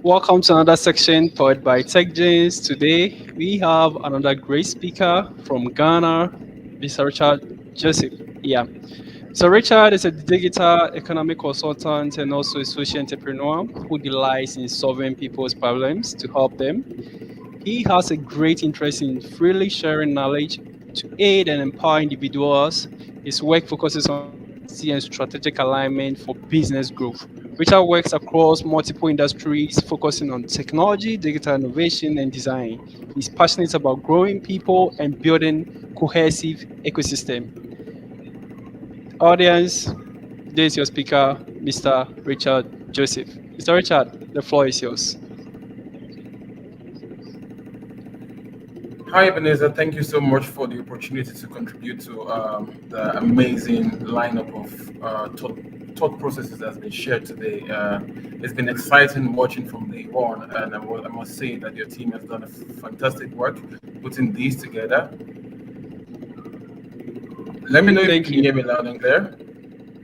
Welcome to another section powered by TechGenez. Today we have another great speaker from Ghana, Mr. Richard Joseph. Yeah. So Richard is a digital economic consultant and also a social entrepreneur who delights in solving people's problems to help them. He has a great interest in freely sharing knowledge to aid and empower individuals. His work focuses on strategy and strategic alignment for business growth. Richard works across multiple industries, focusing on technology, digital innovation, and design. He's passionate about growing people and building cohesive ecosystem. Audience, this is your speaker, Mr. Richard Joseph. Mr. Richard, the floor is yours. Hi, Ebenezer. Thank you so much for the opportunity to contribute to the amazing lineup of thought processes that's been shared today. It's been exciting watching from day one, and I must say that your team has done a fantastic work putting these together. Let me know if you Thank can you. hear me loud and clear.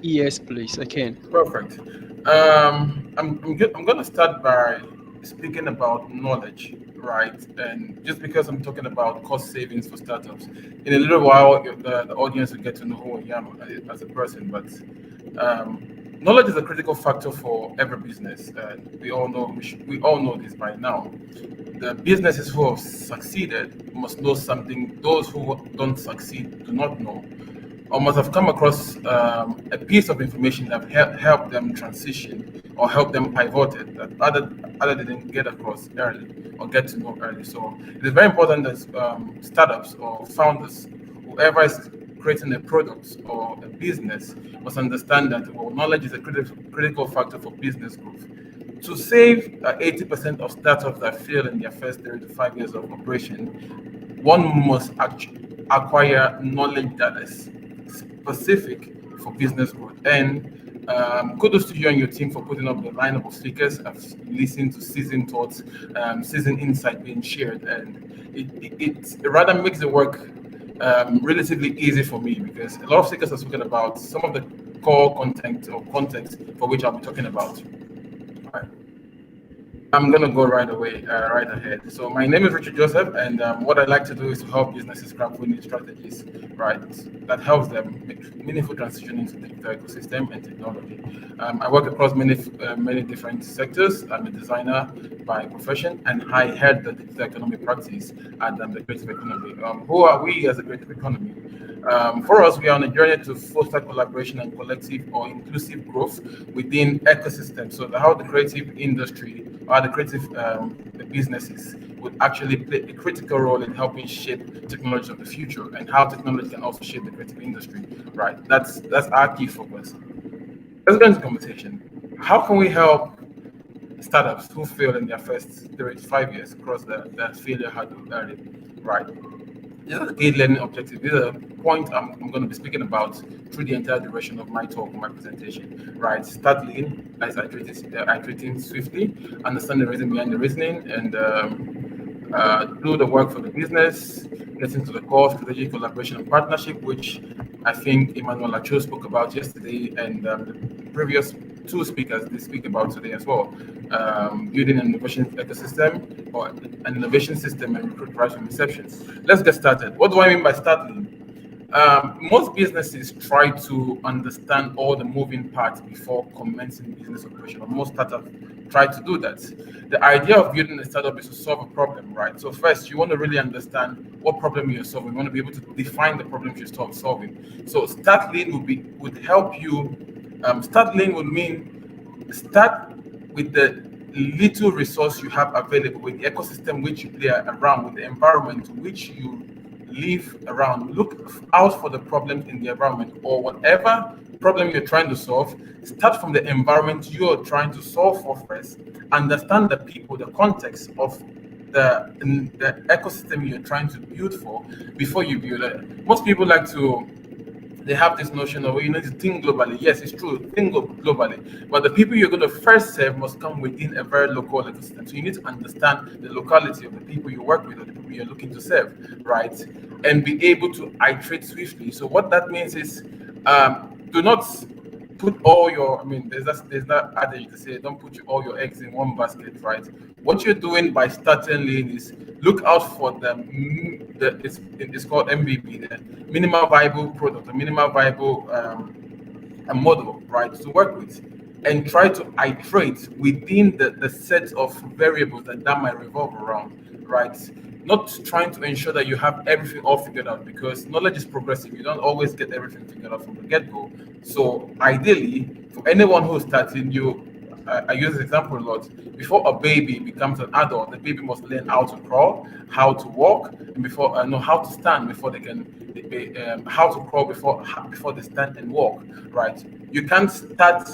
Yes, please, I can. Perfect. I'm going to start by speaking about knowledge, right? And just because I'm talking about cost savings for startups, in a little while, the audience will get to know who I am as a person. But knowledge is a critical factor for every business. We all know this by now. The businesses who have succeeded must know something those who don't succeed do not know, or must have come across a piece of information that helped them transition or help them pivot it that other didn't get across early or get to know early. So it is very important that startups or founders, whoever is creating a product or a business, must understand that knowledge is a critical factor for business growth. To save 80% of startups that fail in their first 3 to 5 years of operation, one must acquire knowledge that is specific for business growth. And kudos to you and your team for putting up the lineup of speakers. I've listened to seasoned thoughts, seasoned insight being shared, and it rather makes the work relatively easy for me because a lot of speakers have spoken about some of the core content or context for which I'll be talking about. Right. I'm gonna go right away, right ahead. So my name is Richard Joseph, and what I like to do is to help businesses craft winning strategies, right? That helps them make meaningful transition into the digital ecosystem and technology. I work across many different sectors. I'm a designer by profession, and I head the digital economy practice at the creative economy. Who are we as a creative economy? For us, we are on a journey to foster collaboration and collective or inclusive growth within ecosystems. So how the creative industry or the creative businesses would actually play a critical role in helping shape technology of the future and how technology can also shape the creative industry. Right. That's our key focus. Let's go into conversation. How can we help startups who fail in their first 3 to 5 years across the failure hurdle early? Right. These are the key learning objectives. These are the points I'm going to be speaking about through the entire duration of my talk, my presentation. Right, start lean, as iterating swiftly, understand the reason behind the reasoning, and do the work for the business, getting to the core strategic collaboration and partnership, which I think Emmanuel Lacho spoke about yesterday, and the previous two speakers they speak about today as well. Building an innovation ecosystem or an innovation system and recruit price from receptions. Let's get started. What do I mean by starting? Most businesses try to understand all the moving parts before commencing business operation, or most startups try to do that. The idea of building a startup is to solve a problem, right? So first, you want to really understand what problem you're solving. You want to be able to define the problem you're solving. So start lane would help you. Start lane would mean start with the little resource you have available, with the ecosystem which you play around, with the environment which you live around. Look out for the problems in the environment or whatever problem you're trying to solve. Start from the environment you're trying to solve for first. Understand the people, the context of the ecosystem you're trying to build for before you build it. Most people like to they have this notion of, you need to think globally. Yes, it's true, think globally. But the people you're going to first serve must come within a very local ecosystem. So you need to understand the locality of the people you work with or the people you're looking to serve, right? And be able to iterate swiftly. So what that means is do not put all your, I mean, there's that adage to say, don't put all your eggs in one basket, right? What you're doing by starting lean is look out for it's called MVP, the minimal viable product, a minimal viable a model, right, to work with, and try to iterate within the set of variables that might revolve around, right? Not trying to ensure that you have everything all figured out, because knowledge is progressive. You don't always get everything figured out from the get-go. So ideally, for anyone who's starting, I use this example a lot. Before a baby becomes an adult, the baby must learn how to crawl, how to walk, and before know how to stand before they can, how to crawl before they stand and walk. Right? You can't start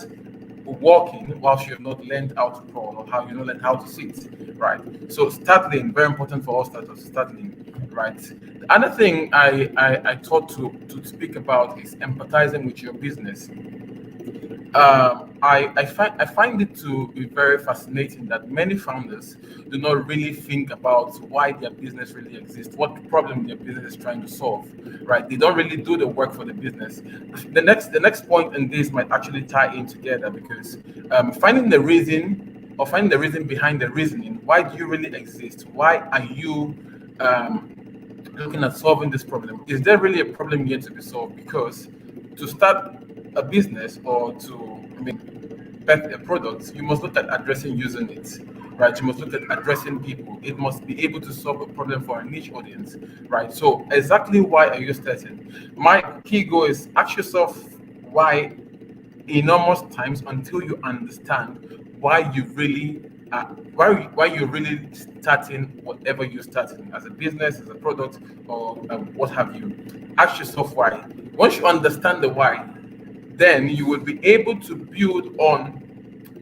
walking whilst you have not learned how to crawl or how you not learned how to sit. Right? So startling, very important for all starters. Startling, right? The other thing I thought to speak about is empathizing with your business. I find it to be very fascinating that many founders do not really think about why their business really exists, what problem their business is trying to solve, right? They don't really do the work for the business. The next point in this might actually tie in together, because finding the reason behind the reasoning. Why do you really exist? Why are you um, looking at solving this problem? Is there really a problem yet to be solved? Because to start a business, or to, I mean, birth a product, you must look at addressing user needs, right? You must look at addressing people. It must be able to solve a problem for a niche audience, right? So exactly why are you starting? My key goal is ask yourself why enormous times until you understand why you really why you're really starting whatever you're starting, as a business, as a product, or what have you. Ask yourself why. Once you understand the why, then you will be able to build on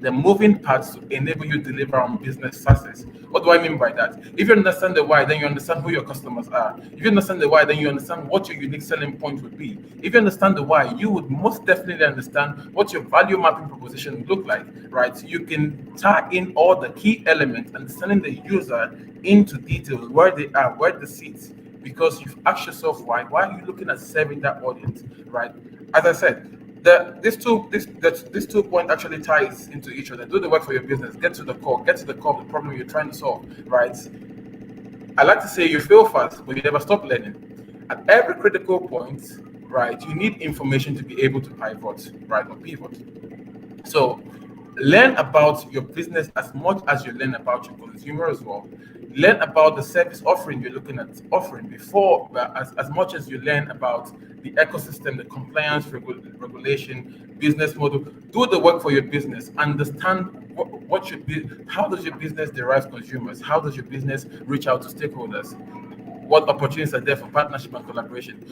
the moving parts to enable you to deliver on business success. What do I mean by that? If you understand the why, then you understand who your customers are. If you understand the why, then you understand what your unique selling point would be. If you understand the why, you would most definitely understand what your value mapping proposition would look like, right? So you can tie in all the key elements, understanding the user into details, where they are, where they sit, because you've asked yourself why. Why are you looking at serving that audience, right? As I said, these 2 points actually ties into each other. Do the work for your business. Get to the core of the problem you're trying to solve. Right. I like to say you fail fast, but you never stop learning. At every critical point, right, you need information to be able to pivot, right, or pivot. So learn about your business as much as you learn about your consumer as well. Learn about the service offering you're looking at offering before, as much as you learn about the ecosystem, the compliance, regulation, business model. Do the work for your business. Understand what should be, how does your business derive consumers? How does your business reach out to stakeholders? What opportunities are there for partnership and collaboration?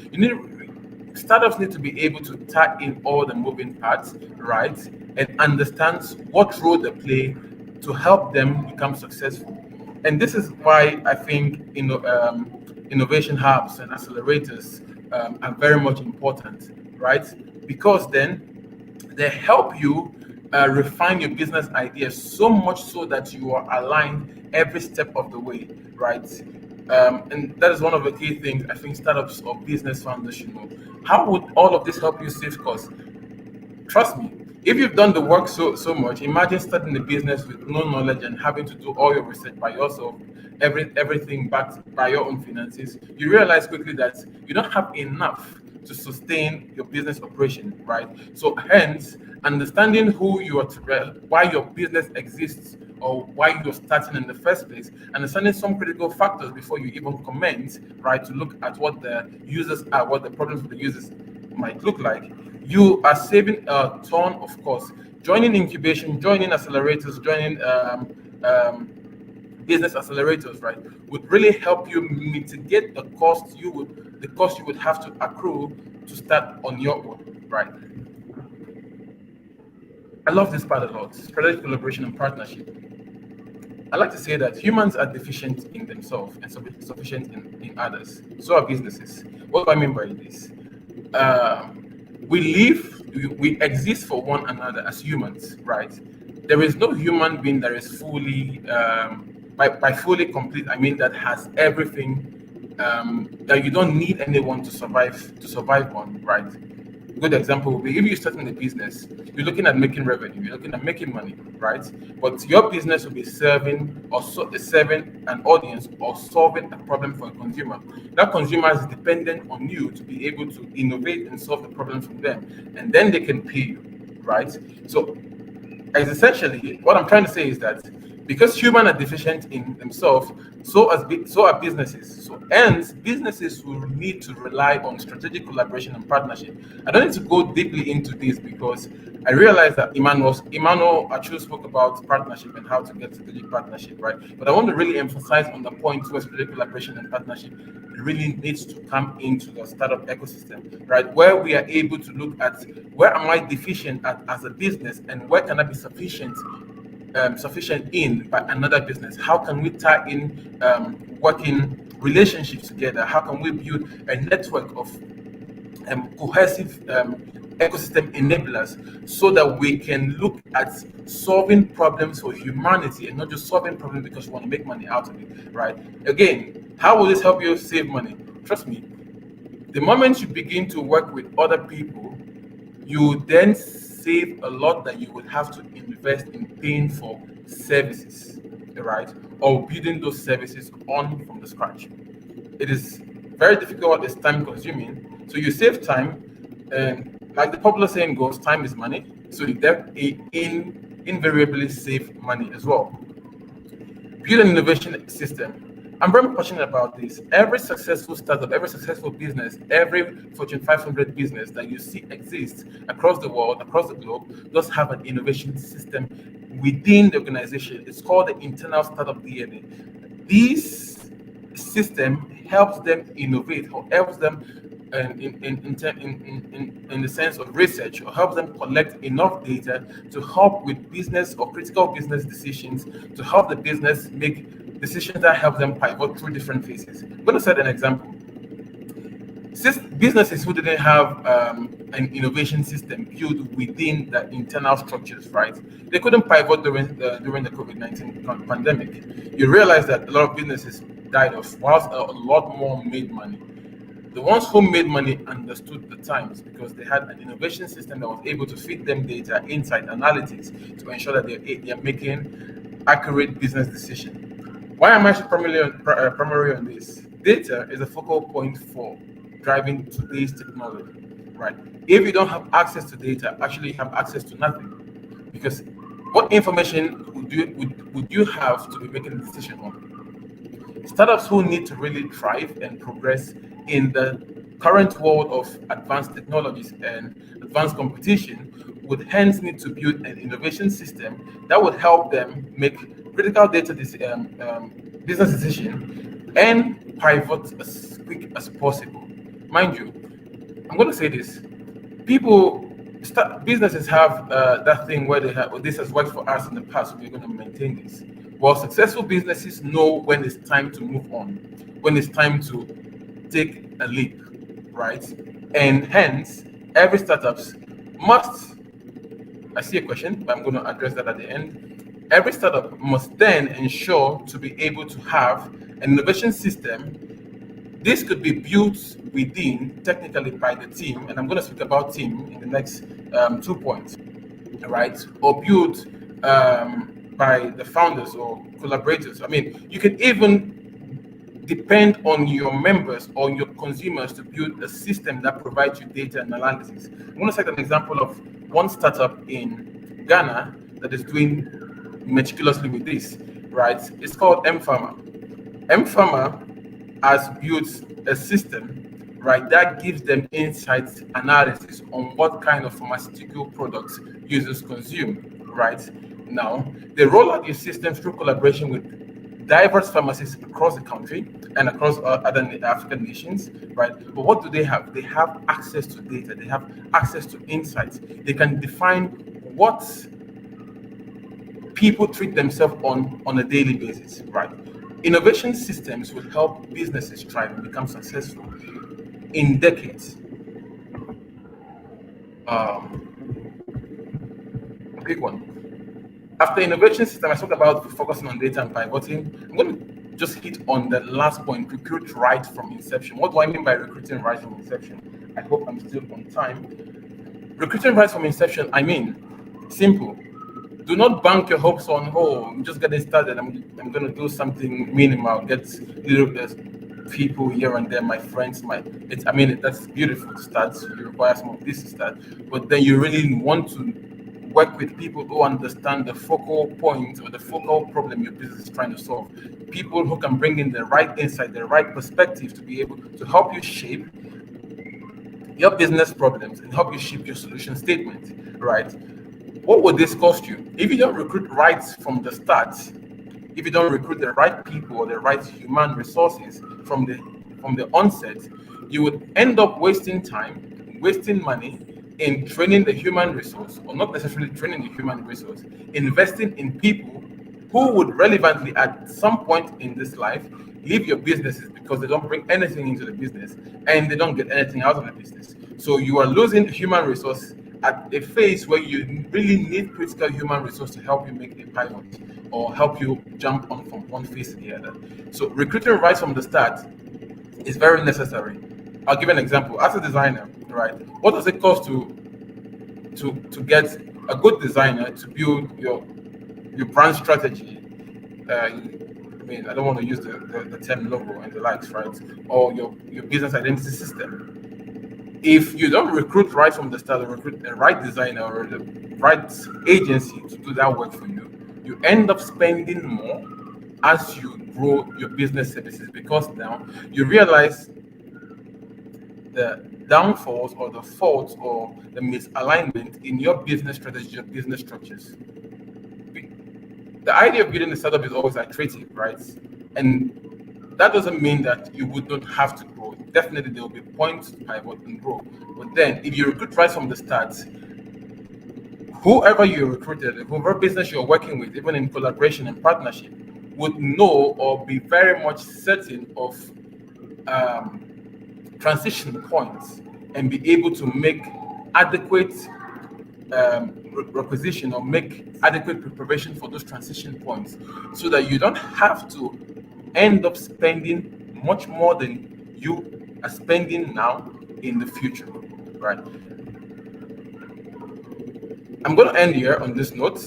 Startups need to be able to tie in all the moving parts, right, and understand what role they play to help them become successful. And this is why I think innovation hubs and accelerators are very much important, right? Because then they help you refine your business ideas so much so that you are aligned every step of the way, right? And that is one of the key things I think startups or business founders should know. How would all of this help you save costs? Trust me, if you've done the work so much, imagine starting a business with no knowledge and having to do all your research by yourself, everything backed by your own finances. You realize quickly that you don't have enough to sustain your business operation, right? So hence, understanding who you are, why your business exists, or why you're starting in the first place, understanding some critical factors before you even commence, right? To look at what the users are, what the problems of the users might look like, you are saving a ton of costs. Joining incubation, joining accelerators, joining business accelerators, right, would really help you mitigate the cost you would have to accrue to start on your own, right? I love this part a lot. Strategic collaboration and partnership. I like to say that humans are deficient in themselves and sufficient in others. So are businesses. What do I mean by this? We exist for one another as humans, right? There is no human being that is fully, by fully complete, I mean that has everything, that you don't need anyone to survive on, right? A good example would be if you're starting a business, you're looking at making revenue, you're looking at making money, right? But your business will be serving an audience or solving a problem for a consumer. That consumer is dependent on you to be able to innovate and solve the problem for them, and then they can pay you, right? So as essentially, what I'm trying to say is that because humans are deficient in themselves, so are businesses. So hence, businesses will need to rely on strategic collaboration and partnership. I don't need to go deeply into this because I realize that Emmanuel actually spoke about partnership and how to get strategic partnership, right? But I want to really emphasize on the point where strategic collaboration and partnership really needs to come into the startup ecosystem, right? Where we are able to look at where am I deficient at as a business and where can I be sufficient in by another business? How can we tie in working relationships together? How can we build a network of cohesive ecosystem enablers so that we can look at solving problems for humanity and not just solving problems because we want to make money out of it, right? Again, how will this help you save money? Trust me, the moment you begin to work with other people, you then save a lot that you would have to invest in paying for services, right? Or building those services on from the scratch. It is very difficult, it's time consuming. So you save time, and like the popular saying goes, time is money. So you invariably save money as well. Build an innovation system. I'm very passionate about this. Every successful startup, every successful business, every Fortune 500 business that you see exists across the world, across the globe, does have an innovation system within the organization. It's called the internal startup DNA. This system helps them innovate or helps them in the sense of research or helps them collect enough data to help with business or critical business decisions to help the business make decisions that help them pivot through different phases. I'm going to set an example. Businesses who didn't have an innovation system built within the internal structures, right? They couldn't pivot during the COVID-19 pandemic. You realize that a lot of businesses died off, whilst a lot more made money. The ones who made money understood the times because they had an innovation system that was able to feed them data, insight, analytics to ensure that they're making accurate business decisions. Why am I primarily on this? Data is a focal point for driving today's technology, right? If you don't have access to data, actually you have access to nothing. Because what information would you have to be making a decision on? Startups who need to really thrive and progress in the current world of advanced technologies and advanced competition would hence need to build an innovation system that would help them make critical business decision and pivot as quick as possible. Mind you, I'm going to say this: businesses have that thing where they have, well, this has worked for us in the past, so we're going to maintain this. While successful businesses know when it's time to move on, when it's time to take a leap, right? And hence, every startups must. I see a question, but I'm going to address that at the end. Every startup must then ensure to be able to have an innovation system. This could be built within technically by the team, and I'm going to speak about team in the next 2 points, right? Or built by the founders or collaborators. I mean, you can even depend on your members or your consumers to build a system that provides you data and analysis. I'm going to cite an example of one startup in Ghana that is doing meticulously with this, right? It's called M-Pharma. M-Pharma has built a system, right, that gives them insights analysis on what kind of pharmaceutical products users consume, right? Now, they roll out these systems through collaboration with diverse pharmacies across the country and across other African nations, right? But what do they have? They have access to data, they have access to insights. They can define what people treat themselves on a daily basis, right? Innovation systems will help businesses thrive and become successful in decades. A big one. After innovation system, I talked about focusing on data and pivoting. I'm going to just hit on the last point: recruit right from inception. What do I mean by recruiting right from inception? I hope I'm still on time. Recruiting right from inception, I mean, simple. Do not bank your hopes on, oh, I'm just getting started. I'm going to do something minimal, get little people here and there, my friends. I mean, that's beautiful to start. You require some of this to start. But then you really want to work with people who understand the focal point or the focal problem your business is trying to solve. People who can bring in the right insight, the right perspective to be able to help you shape your business problems and help you shape your solution statement, right? What would this cost you? If you don't recruit right from the start, if you don't recruit the right people or the right human resources from the onset, you would end up wasting time, wasting money in training the human resource, or not necessarily training the human resource, investing in people who would relevantly at some point in this life leave your businesses because they don't bring anything into the business and they don't get anything out of the business. So you are losing human resource at a phase where you really need critical human resource to help you make a pivot or help you jump on from one phase to the other. So recruiting right from the start is very necessary. I'll give an example. As a designer, right, what does it cost to get a good designer to build your brand strategy? I mean, I don't want to use the term logo and the likes, right? Or your business identity system. If you don't recruit right from the start, or recruit the right designer or the right agency to do that work for you, you end up spending more as you grow your business services because now you realize the downfalls or the faults or the misalignment in your business strategy, your business structures. The idea of building a startup is always iterative, right? And that doesn't mean that you would not have to grow. Definitely, there will be points to pivot and grow. But then, if you recruit right from the start, whoever you recruited, whoever business you're working with, even in collaboration and partnership, would know or be very much certain of um, transition points and be able to make adequate requisition or make adequate preparation for those transition points so that you don't have to end up spending much more than you are spending now in the future, right? I'm going to end here on this note.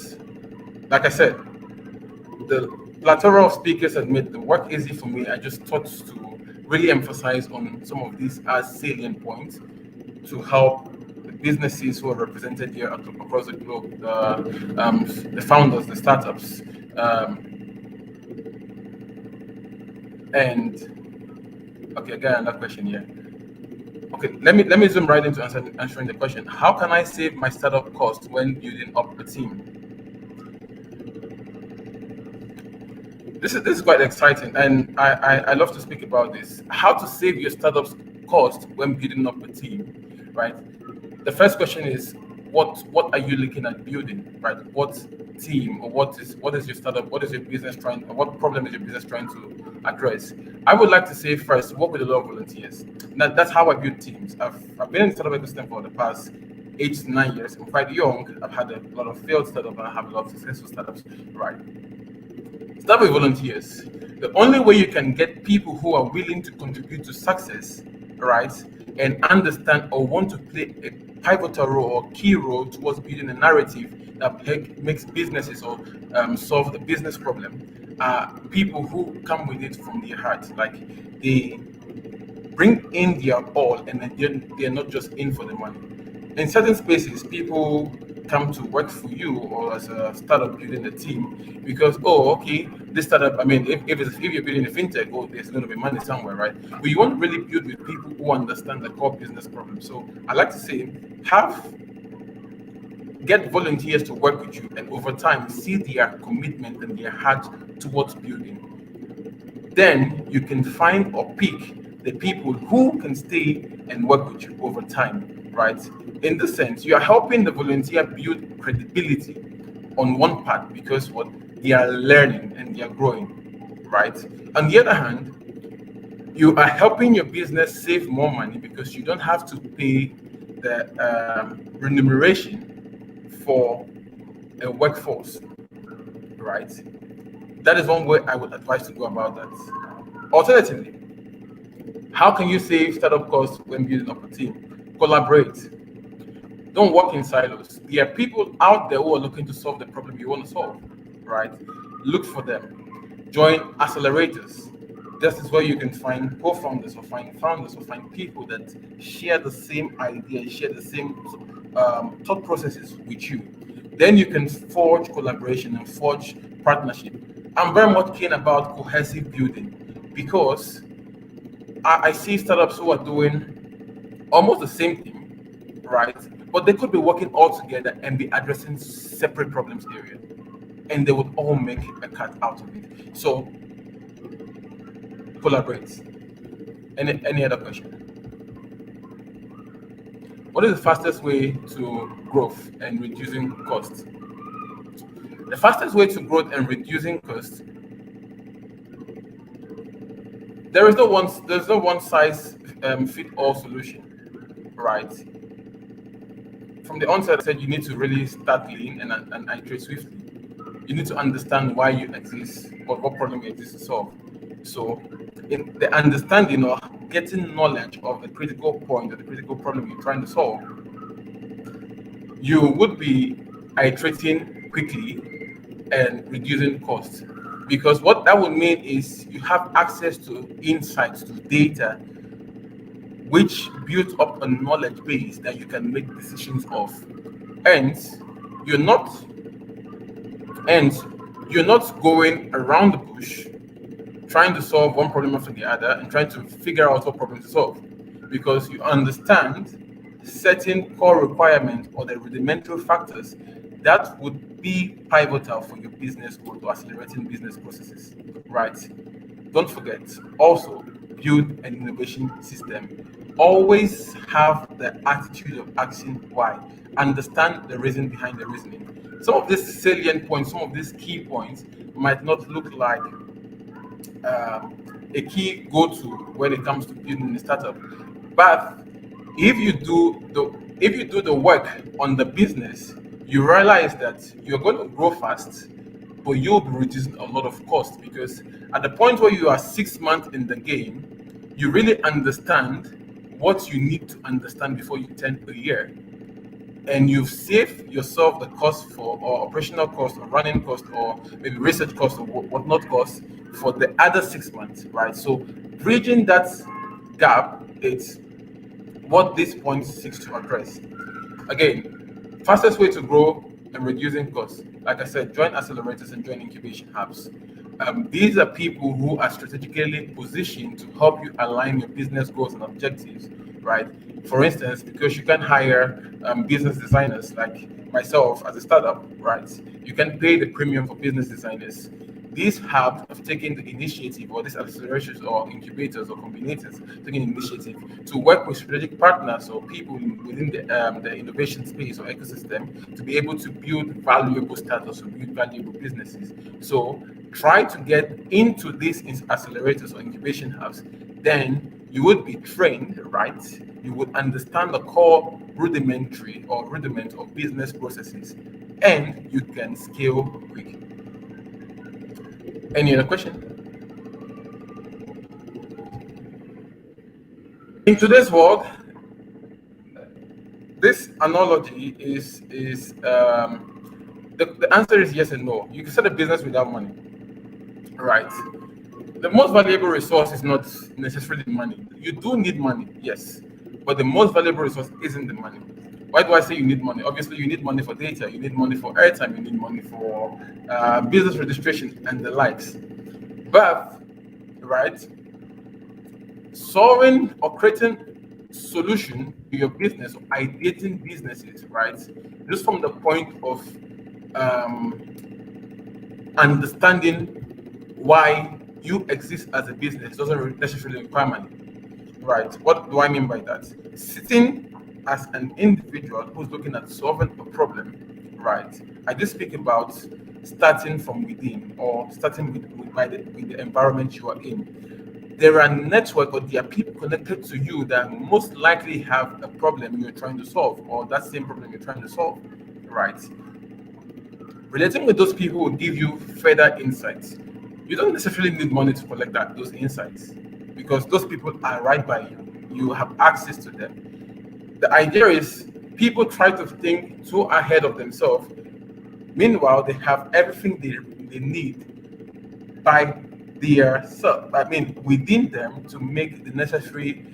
Like I said, the plethora of speakers have made the work easy for me. I just thought to really emphasize on some of these as salient points to help the businesses who are represented here across the globe, the founders, the startups, and okay, I got another question here. Okay, let me zoom right into answering the question. How can I save my startup cost when building up a team? This is quite exciting, and I love to speak about this. How to save your startup's cost when building up a team, right? The first question is what are you looking at building, right? What team or what is your startup? What is your business trying? Or what problem is your business trying to address? I would like to say first, work with a lot of volunteers. Now, that's how I build teams. I've been in the startup ecosystem for the past 8 to 9 years. I'm quite young. I've had a lot of failed startups and I have a lot of successful startups, right? Start with volunteers. The only way you can get people who are willing to contribute to success, right, and understand or want to play a pivotal role or key role towards building a narrative that makes businesses or solve the business problem are people who come with it from their heart. Like they bring in their all and they're not just in for the money. In certain spaces, people come to work for you or as a startup building a team because, oh, okay, this startup, I mean, if you're building a fintech, oh, there's going to be money somewhere, right? But you want to really build with people who understand the core business problem. So I like to say, get volunteers to work with you and over time see their commitment and their heart towards building. Then you can find or pick the people who can stay and work with you over time, right? In this sense, you are helping the volunteer build credibility on one part because what they are learning and they are growing, right? On the other hand, you are helping your business save more money because you don't have to pay the remuneration for a workforce, right? That is one way I would advise to go about that. Alternatively, how can you save startup costs when building up a team? Collaborate. Don't work in silos. There are people out there who are looking to solve the problem you want to solve, right? Look for them. Join accelerators. This is where you can find co-founders or find founders or find people that share the same idea, share the same thought processes with you. Then you can forge collaboration and forge partnership. I'm very much keen about cohesive building because I see startups who are doing almost the same thing, right? But they could be working all together and be addressing separate problems area, and they would all make a cut out of it. So collaborate. Any other question? What is the fastest way to growth and reducing costs? The fastest way to growth and reducing costs, there's no one size fit all solution, right? From the onset, I said you need to really start lean and iterate swiftly. You need to understand why you exist or what problem you exist to solve. So, in the understanding or getting knowledge of the critical point or the critical problem you're trying to solve, you would be iterating quickly and reducing costs. Because what that would mean is you have access to insights, to data, which builds up a knowledge base that you can make decisions of. And you're not and you're not going around the bush trying to solve one problem after the other and trying to figure out what problem to solve because you understand certain core requirements or the rudimentary factors that would be pivotal for your business growth or accelerating business processes, right? Don't forget, also build an innovation system. Always have the attitude of asking why. Understand the reason behind the reasoning. Some of these salient points, some of these key points might not look like a key go-to when it comes to building a startup. But if you do the work on the business, you realize that you're going to grow fast, but you'll be reducing a lot of cost because at the point where you are 6 months in the game, you really understand what you need to understand before you turn a year, and you've saved yourself the cost for or operational cost or running cost or maybe research cost or whatnot cost for the other 6 months, right? So bridging that gap is what this point seeks to address. Again, fastest way to grow and reducing costs. Like I said, join accelerators and join incubation hubs. These are people who are strategically positioned to help you align your business goals and objectives, right? For instance, because you can hire business designers like myself as a startup, right? You can pay the premium for business designers. These hubs have taken the initiative, or these accelerators or incubators or combinators taking initiative to work with strategic partners or people within the innovation space or ecosystem to be able to build valuable startups or build valuable businesses. So try to get into these accelerators or incubation hubs, then you would be trained, right? You would understand the core rudiment of business processes, and you can scale quick. Any other question? In today's world, this analogy the answer is yes and no. You can start a business without money, right? The most valuable resource is not necessarily money. You do need money, yes, but the most valuable resource isn't the money. Why do I say you need money? Obviously, you need money for data, you need money for airtime, you need money for business registration and the likes. But, right, solving or creating solution to your business or ideating businesses, right, just from the point of um, understanding why you exist as a business doesn't necessarily require money, right? What do I mean by that? Sitting as an individual who's looking at solving a problem, right? I just speak about starting from within or starting with the environment you are in. There are network or there are people connected to you that most likely have a problem you're trying to solve or that same problem you're trying to solve, right? Relating with those people will give you further insights. You don't necessarily need money to collect those insights because those people are right by you. You have access to them. The idea is People try to think too ahead of themselves. Meanwhile, they have everything they need by their self. I mean, within them to make the necessary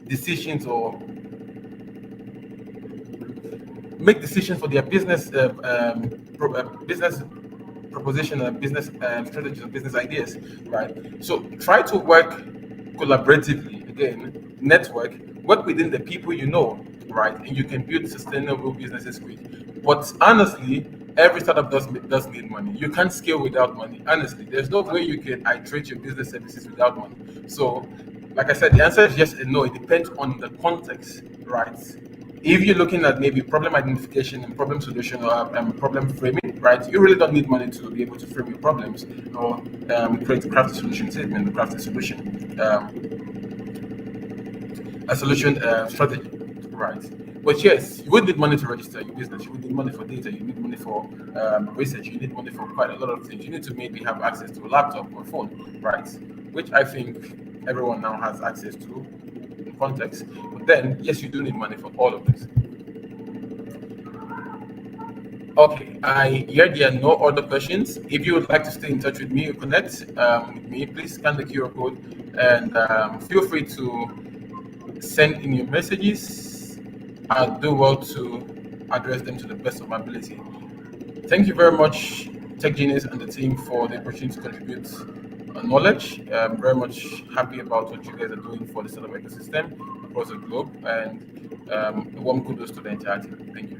decisions or make decisions for their business business proposition and business strategies and business ideas, right? So try to work collaboratively. Again, network, work within the people you know, right? And you can build sustainable businesses quick. But honestly, every startup does need money. You can't scale without money. Honestly, there's no way you can iterate your business services without money. So, like I said, the answer is yes and no. It depends on the context, right? If you're looking at maybe problem identification and problem solution or problem framing, right, you really don't need money to be able to frame your problems or craft a solution statement, craft a solution, strategy, right? But yes, you would need money to register your business. You would need money for data. You need money for research. You need money for quite a lot of things. You need to maybe have access to a laptop or phone, right? Which I think everyone now has access to in context. But then, yes, you do need money for all of this. Okay, I hear there are no other questions. If you would like to stay in touch with me or connect with me, please scan the QR code and feel free to send in your messages. I'll do well to address them to the best of my ability. Thank you very much, TechGenez and the team, for the opportunity to contribute knowledge. I'm very much happy about what you guys are doing for the startup ecosystem across the globe, and a warm kudos to the entire team. Thank you.